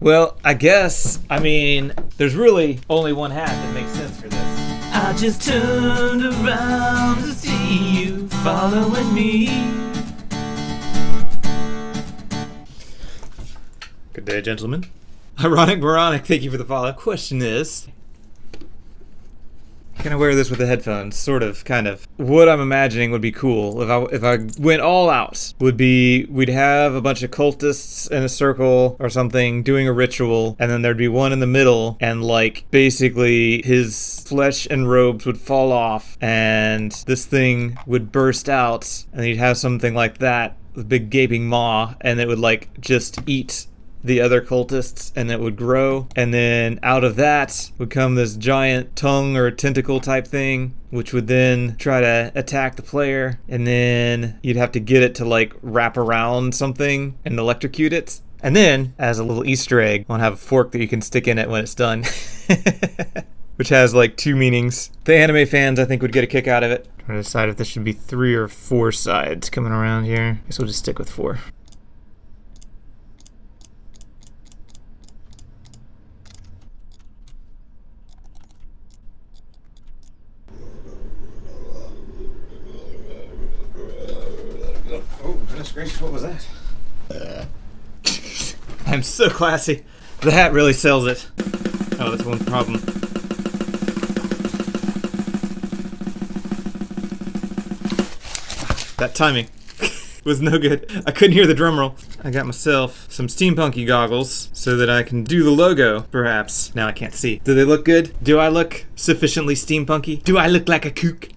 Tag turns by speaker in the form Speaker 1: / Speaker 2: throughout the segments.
Speaker 1: Well, I guess, I mean, there's really only one hat that makes sense for this. I just turned around to see you following me. Good day, gentlemen. Ironic moronic, thank you for the follow. Question is, can I wear this with the headphones? Sort of, kind of. What I'm imagining would be cool if I went all out would be we'd have a bunch of cultists in a circle or something doing a ritual, and then there'd be one in the middle, and like basically his flesh and robes would fall off, and this thing would burst out, and you'd have something like that, a big gaping maw, and it would like just eat the other cultists, and it would grow, and then out of that would come this giant tongue or tentacle type thing, which would then try to attack the player, and then you'd have to get it to like wrap around something and electrocute it. And then, as a little Easter egg, you want to have a fork that you can stick in it when it's done. Which has like two meanings. The anime fans, I think, would get a kick out of it. Trying to decide if this should be 3 or 4 sides coming around here. Guess we'll just stick with 4. Oh, goodness gracious, what was that? I'm so classy. The hat really sells it. Oh, that's one problem. That timing was no good. I couldn't hear the drum roll. I got myself some steampunky goggles so that I can do the logo, perhaps. Now I can't see. Do they look good? Do I look sufficiently steampunky? Do I look like a kook?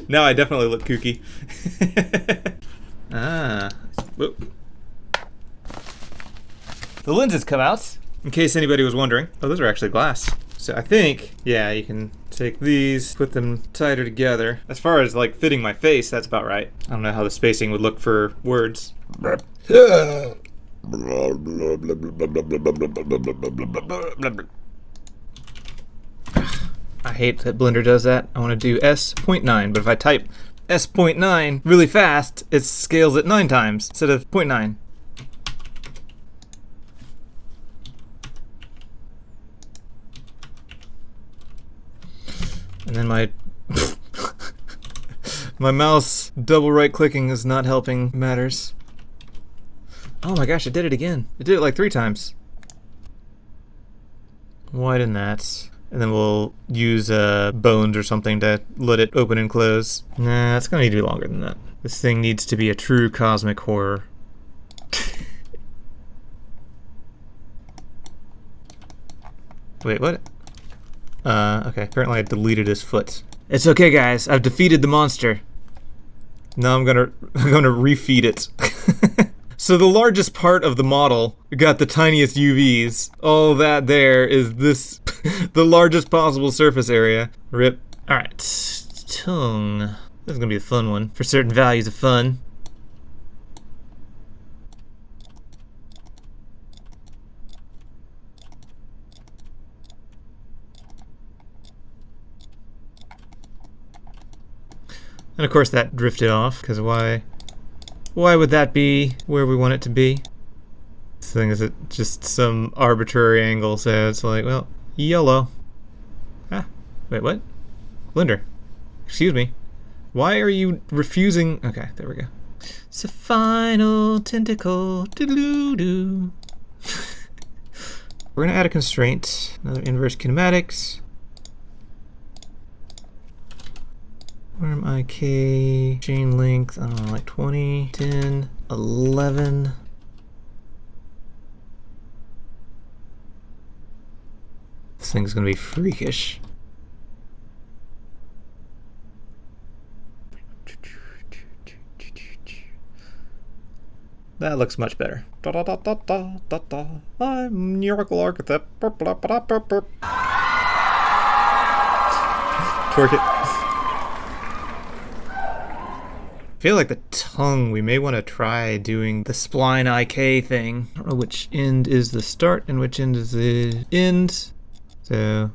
Speaker 1: Now I definitely look kooky. Whoop. The lenses come out, in case anybody was wondering. Oh, those are actually glass. So I think, yeah, you can take these, put them tighter together. As far as like fitting my face, that's about right. I don't know how the spacing would look for words. I hate that Blender does that. I want to do S.9, but if I type S.9 really fast, it scales it 9 times instead of 0.9. And then my my mouse double right clicking is not helping matters. Oh my gosh, it did it again. It did it like 3 times. Widen that. And then we'll use bones or something to let it open and close. Nah, it's gonna need to be longer than that. This thing needs to be a true cosmic horror. Wait, what? Okay, apparently I deleted his foot. It's okay, guys, I've defeated the monster. Now I'm gonna refeed it. So the largest part of the model got the tiniest UVs. All that there is this, the largest possible surface area. Rip. Alright, tongue. This is gonna be a fun one, for certain values of fun. And of course that drifted off, because why would that be where we want it to be? This thing is at just some arbitrary angle, so it's like, well, YOLO. Ah, wait, what? Blender, excuse me. Why are you refusing? Okay, there we go. It's a final tentacle, doo-doo-doo. We're gonna add a constraint, another inverse kinematics. Worm IK, chain length, I don't know, like 20, 10, 11. This thing's gonna be freakish. That looks much better. Da da da da da da da. I'm Nyarlathotep. Twerk it. I feel like the tongue, we may want to try doing the spline IK thing. I don't know which end is the start and which end is the end. So,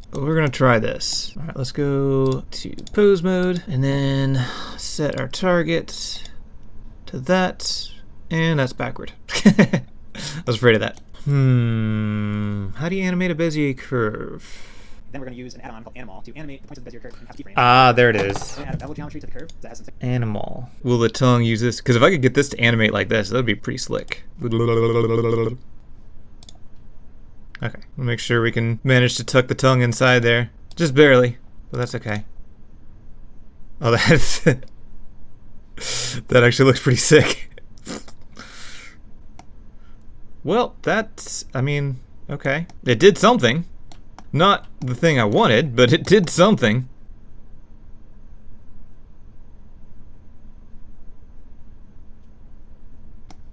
Speaker 1: but we're gonna try this. All right, let's go to pose mode and then set our target to that. And that's backward. I was afraid of that. How do you animate a Bezier curve?
Speaker 2: Then we're going to use an add-on called Animal to animate the points of the Bezier curve and have keyframes.
Speaker 1: Ah, there it is.
Speaker 2: Then add a bevel geometry to the curve that has some
Speaker 1: Animal. Will the tongue use this? Because if I could get this to animate like this, that'd be pretty slick. Okay, we'll make sure we can manage to tuck the tongue inside there. Just barely, but that's okay. Oh, that's... that actually looks pretty sick. Well, that's... I mean, okay. It did something. Not the thing I wanted, but it did something.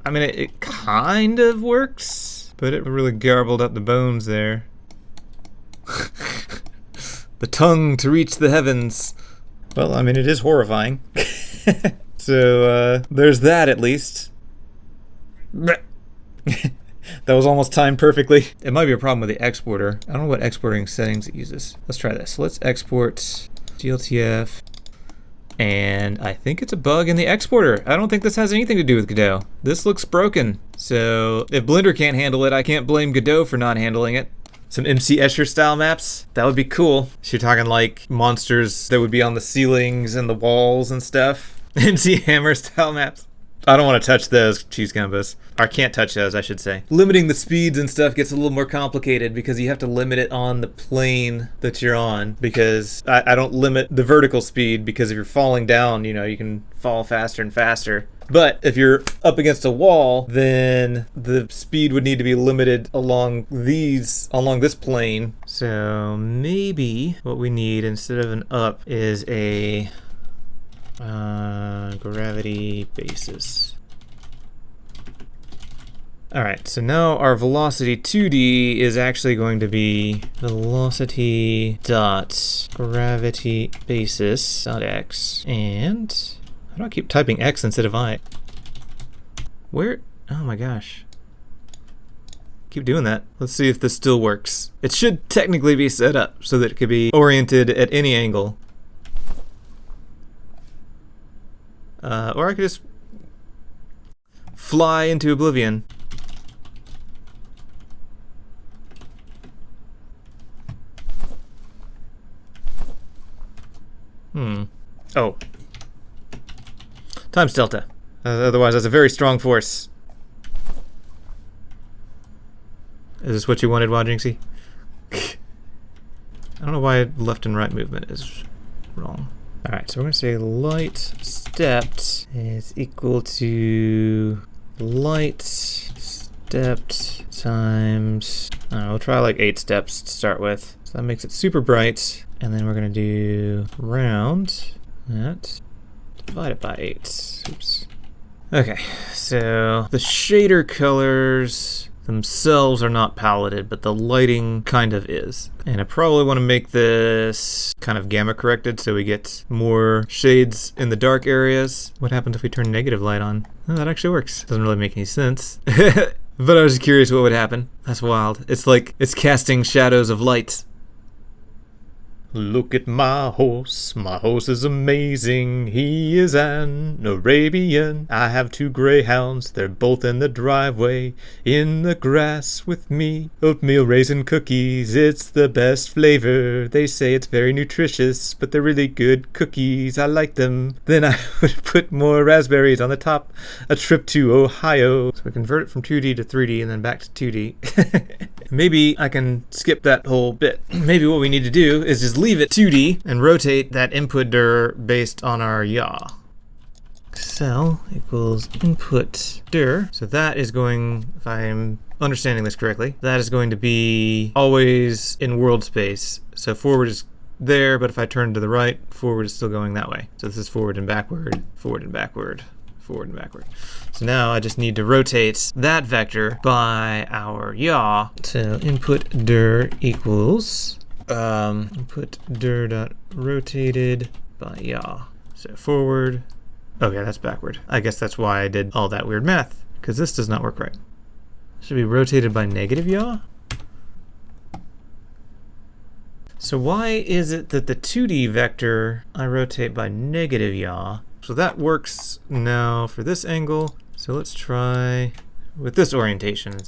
Speaker 1: I mean, it kind of works, but it really garbled up the bones there. The tongue to reach the heavens. Well, I mean, it is horrifying. So, there's that at least. That was almost timed perfectly. It might be a problem with the exporter. I don't know what exporting settings it uses. Let's try this. Let's export GLTF. And I think it's a bug in the exporter. I don't think this has anything to do with Godot. This looks broken. So if Blender can't handle it, I can't blame Godot for not handling it. Some MC Escher style maps. That would be cool. So you're talking like monsters that would be on the ceilings and the walls and stuff. MC Hammer style maps. I don't want to touch those cheese combos. Or can't touch those, I should say. Limiting the speeds and stuff gets a little more complicated because you have to limit it on the plane that you're on. Because I don't limit the vertical speed because if you're falling down, you know, you can fall faster and faster. But if you're up against a wall, then the speed would need to be limited along this plane. So maybe what we need instead of an up is a gravity basis. Alright, so now our velocity 2D is actually going to be velocity dot gravity basis dot x. And how do I keep typing x instead of I? Where? Oh my gosh. Keep doing that. Let's see if this still works. It should technically be set up so that it could be oriented at any angle. Or I could just fly into oblivion. Oh. Times delta. Otherwise, that's a very strong force. Is this what you wanted, Wajingsi? I don't know why left and right movement is wrong. Alright, so we're going to say light stepped is equal to light stepped times, I don't know, we'll try like 8 steps to start with. So that makes it super bright. And then we're going to do round that divided by 8. Oops. Okay, so the shader colors themselves are not paletted, but the lighting kind of is. And I probably want to make this kind of gamma corrected so we get more shades in the dark areas. What happens if we turn negative light on? Oh, that actually works. Doesn't really make any sense. But I was just curious what would happen. That's wild. It's like it's casting shadows of light. Look at my horse is amazing, he is an Arabian. I have 2 greyhounds, they're both in the driveway, in the grass with me. Oatmeal raisin cookies, it's the best flavor. They say it's very nutritious, but they're really good cookies, I like them. Then I would put more raspberries on the top, a trip to Ohio. So we convert it from 2D to 3D and then back to 2D. Maybe I can skip that whole bit. Maybe what we need to do is just leave it 2D and rotate that input dir based on our yaw. Cell equals input dir. So that is going, if I'm understanding this correctly, that is going to be always in world space. So forward is there, but if I turn to the right, forward is still going that way. So this is forward and backward, forward and backward, forward and backward. So now I just need to rotate that vector by our yaw. So input dir equals input dir dot rotated by yaw. So forward. Okay, that's backward. I guess that's why I did all that weird math, because this does not work right. Should be rotated by negative yaw. So why is it that the 2D vector I rotate by negative yaw? So that works now for this angle So let's try with this orientation.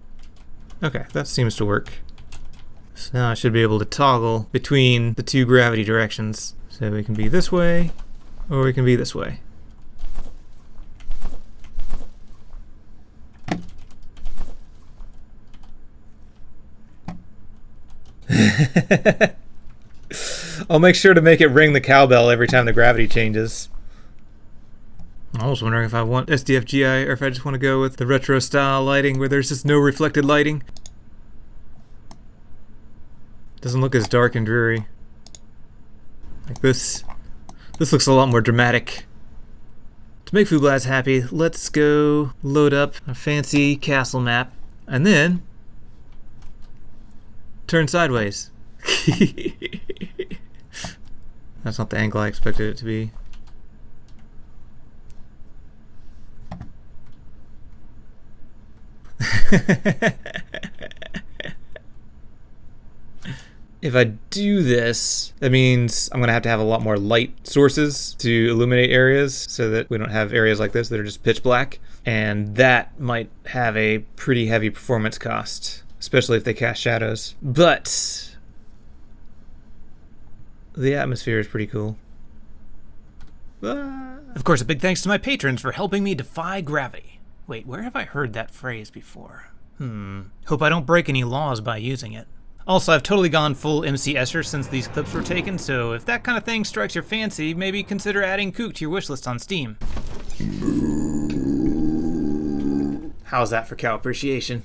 Speaker 1: Okay, that seems to work. So now I should be able to toggle between the two gravity directions. So we can be this way, or we can be this way. I'll make sure to make it ring the cowbell every time the gravity changes. I was wondering if I want SDF-GI or if I just want to go with the retro style lighting where there's just no reflected lighting. Doesn't look as dark and dreary. Like this. This looks a lot more dramatic. To make Fublaz happy, let's go load up a fancy castle map and then turn sideways. That's not the angle I expected it to be. If I do this, that means I'm going to have a lot more light sources to illuminate areas so that we don't have areas like this that are just pitch black. And that might have a pretty heavy performance cost, especially if they cast shadows. But the atmosphere is pretty cool.
Speaker 3: Of course, a big thanks to my patrons for helping me defy gravity. Wait, where have I heard that phrase before? Hope I don't break any laws by using it. Also, I've totally gone full MC Escher since these clips were taken, so if that kind of thing strikes your fancy, maybe consider adding KOOK to your wishlist on Steam.
Speaker 1: How's that for cow appreciation?